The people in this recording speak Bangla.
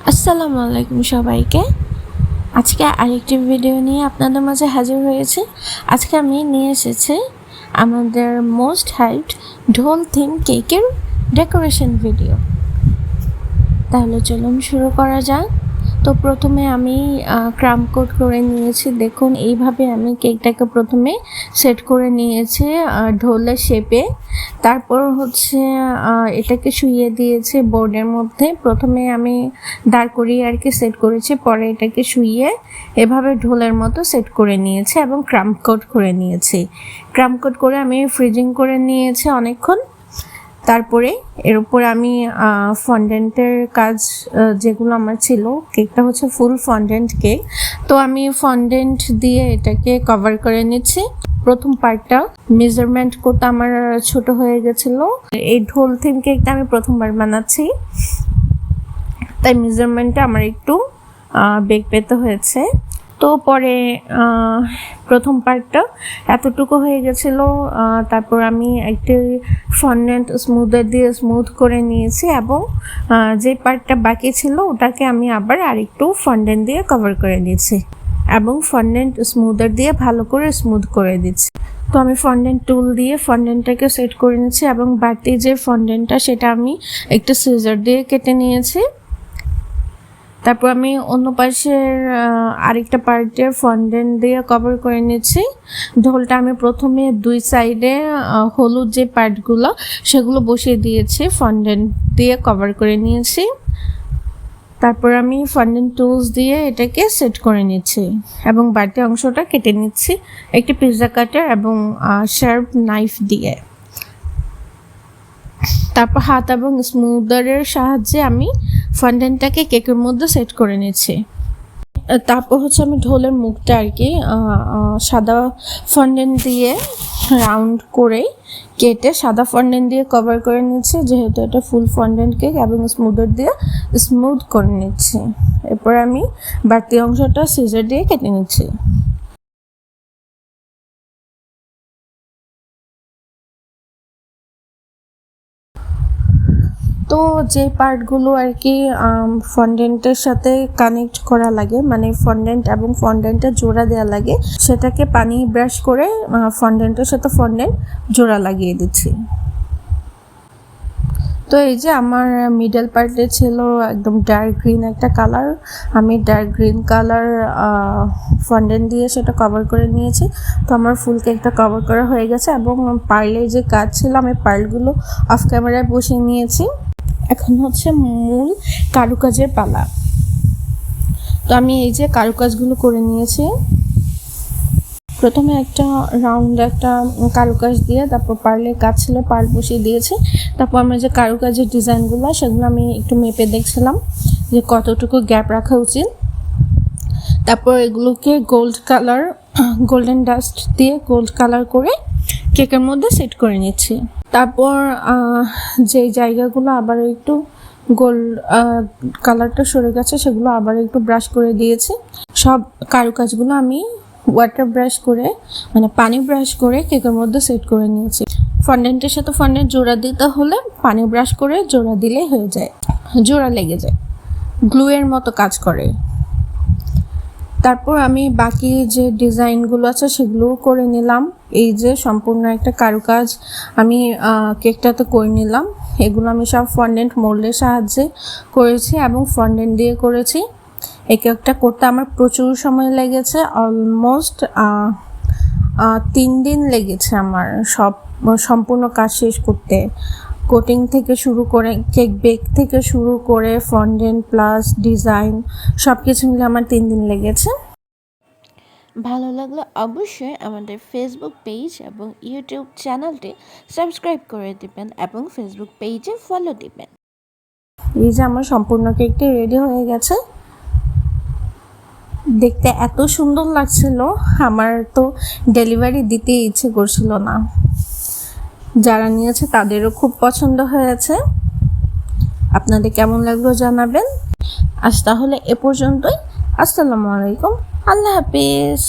আসসালামু আলাইকুম সবাইকে। আজকে আরেকটি ভিডিও নিয়ে আপনাদের মাঝে হাজির হয়েছে। আজকে আমি নিয়ে এসেছি আমাদের মোস্ট হাইপড ঢোল থিম কেকের ডেকোরেশন ভিডিও। তাহলে চলুন শুরু করা যাক। তো প্রথমে আমি ক্রাম্প কোট করে নিয়েছি। দেখুন এইভাবে আমি কেকটাকে প্রথমে সেট করে নিয়েছি ঢোলের শেপে। তারপর হচ্ছে এটাকে শুইয়ে দিয়েছি বোর্ডের মধ্যে। প্রথমে আমি দাঁড় করিয়ে আর কি সেট করেছি, পরে এটাকে শুইয়ে এভাবে ঢোলের মতো সেট করে নিয়েছি এবং ক্রাম্প কোট করে নিয়েছি। ক্রাম্প কোট করে আমি ফ্রিজিং করে নিয়েছি অনেকক্ষণ। তারপরে এর উপরে আমি ফন্ডেন্টের কাজ যেগুলো আমার ছিল, কেকটা হচ্ছে ফুল ফন্ডেন্ট কেক, তো আমি ফন্ডেন্ট দিয়ে এটাকে কভার করে নিচ্ছি। প্রথম পার্টটা মেজারমেন্ট করতে আমার ছোট হয়ে গেছিলো। এই ঢোল থিম কেকটা আমি প্রথমবার বানাচ্ছি, তাই মেজারমেন্টটা আমার একটু বেগ পেতে হয়েছে। তো পরে প্রথম পার্টটা এতটুকু হয়ে গেছিলো। তারপর আমি একটি ফন্ডেন্ট স্মুদার দিয়ে স্মুথ করে নিয়েছি এবং যে পার্টটা বাকি ছিল ওটাকে আমি আবার আরেকটু ফন্ডেন্ট দিয়ে কভার করে দিয়েছি এবং ফন্ডেন্ট স্মুদার দিয়ে ভালো করে স্মুথ করে দিচ্ছি। তো আমি ফন্ডেন্ট টুল দিয়ে ফন্ডেন্টটাকে সেট করে নিয়েছি এবং বাড়তি যে ফন্ডেন্টটা সেটা আমি একটু সিজার দিয়ে কেটে নিয়েছি। তারপর আমি অন্য পাশের আরেকটা পার্টে ফন্ডেন্ট দিয়ে কভার করে নিচ্ছি। ঢোলটা আমি প্রথমে দুই সাইডে হলুদ যে পার্টগুলো সেগুলো বসিয়ে দিয়েছি, ফন্ডেন্ট দিয়ে কভার করে নিয়েছি। তারপর আমি ফন্ডেন্ট টুলস দিয়ে এটাকে সেট করে নিচ্ছি এবং বাড়তি অংশটা কেটে নিচ্ছি একটি পিৎজা কাটার এবং শার্প নাইফ দিয়ে। তারপর হাত এবং স্মুদারের সাহায্যে আমি ফন্ডেন্টটাকে কেকের মধ্যে সেট করে নিচ্ছি। তারপর হচ্ছে আমি ঢোলের মুখটা আর কি সাদা ফন্ডেন্ট দিয়ে রাউন্ড করে কেটে সাদা ফন্ডেন্ট দিয়ে কভার করে নিচ্ছি, যেহেতু এটা ফুল ফন্ডেন্ট কেক, এবং স্মুদার দিয়ে স্মুথ করে নিচ্ছি। এরপর আমি বাড়তি অংশটা সিজার দিয়ে কেটে নিচ্ছি। তো যে পার্টগুলো আর কি ফন্ডেন্টের সাথে কানেক্ট করা লাগে, মানে ফন্ডেন্ট এবং ফন্ডেন্টের জোড়া দেওয়া লাগে, সেটাকে পানি ব্রাশ করে ফন্ডেন্টের সাথে ফন্ডেন্ট জোড়া লাগিয়ে দিচ্ছি। তো এই যে আমার মিডল পার্টে ছিল একদম ডার্ক গ্রিন একটা কালার, আমি ডার্ক গ্রিন কালার ফন্ডেন্ট দিয়ে সেটা কভার করে নিয়েছি। তো আমার ফুল কেকটা কভার করা হয়ে গেছে এবং পার্লের যে কাজ ছিল আমি পার্লগুলো অফ ক্যামেরায় বসিয়ে নিয়েছি। এখন হচ্ছে মূল কারুকাজের পালা। তো আমি এই যে কারুকাজগুলো করে নিয়েছি। প্রথমে একটা রাউন্ড একটা কারুকাজ দিয়ে তারপর পার্লের কাজ ছিল, পার্ল বসিয়ে দিয়েছি। তারপর আমার যে কারুকাজের ডিজাইনগুলো সেগুলো আমি একটু মেপে দেখছিলাম যে কতটুকু গ্যাপ রাখা উচিত। তারপর এগুলোকে গোল্ডেন ডাস্ট দিয়ে গোল্ড কালার করে কেকের মধ্যে সেট করে নিচ্ছি। তারপর যে জায়গাগুলো আবার একটু গোল্ড কালারটা সরে গেছে সেগুলো আবার একটু ব্রাশ করে দিয়েছি। সব কারুকাজগুলো আমি ওয়াটার ব্রাশ করে, মানে পানি ব্রাশ করে কেকের মধ্যে সেট করে নিয়েছি। ফন্ডেন্টের সাথে ফন্ডেন্ট জোড়া দিতে হলে পানি ব্রাশ করে জোড়া দিলে হয়ে যায়, জোড়া লেগে যায়, গ্লুয়ের মতো কাজ করে। তারপর আমি বাকি যে ডিজাইনগুলো আছে সেগুলোও করে নিলাম। এই যে সম্পূর্ণ একটা কারুকাজ আমি কেকটাতে করে নিলাম। এগুলো আমি সব ফন্ডেন্ট মোল্ডের সাহায্যে করেছি এবং ফন্ডেন্ট দিয়ে করেছি। এই কেকটা করতে আমার প্রচুর সময় লেগেছে, অলমোস্ট 3 দিন লেগেছে আমার সম্পূর্ণ কাজ শেষ করতে। কোটিং থেকে শুরু করে, কেক বেক থেকে শুরু করে, ফন্ডেন্ট প্লাস ডিজাইন সব কিছু মিলে আমার 3 দিন লেগেছে। ভালো লাগলে অবশ্যই আমাদের ফেসবুক পেজ এবং ইউটিউব চ্যানেলটি সাবস্ক্রাইব করে দিবেন এবং ফেসবুক পেজে ফলো দিবেন। এই যে আমার সম্পূর্ণ কেকটি রেডি হয়ে গেছে। দেখতে এত সুন্দর লাগছিল, আমার তো ডেলিভারি দিতে ইচ্ছে করছিল না। যারা নিয়েছে তাদেরও খুব পছন্দ হয়েছে। আপনাদের কেমন লাগলো জানাবেন। আজ তাহলে এ পর্যন্তই। আসসালামু আলাইকুম, আল্লাহ হাফিজ।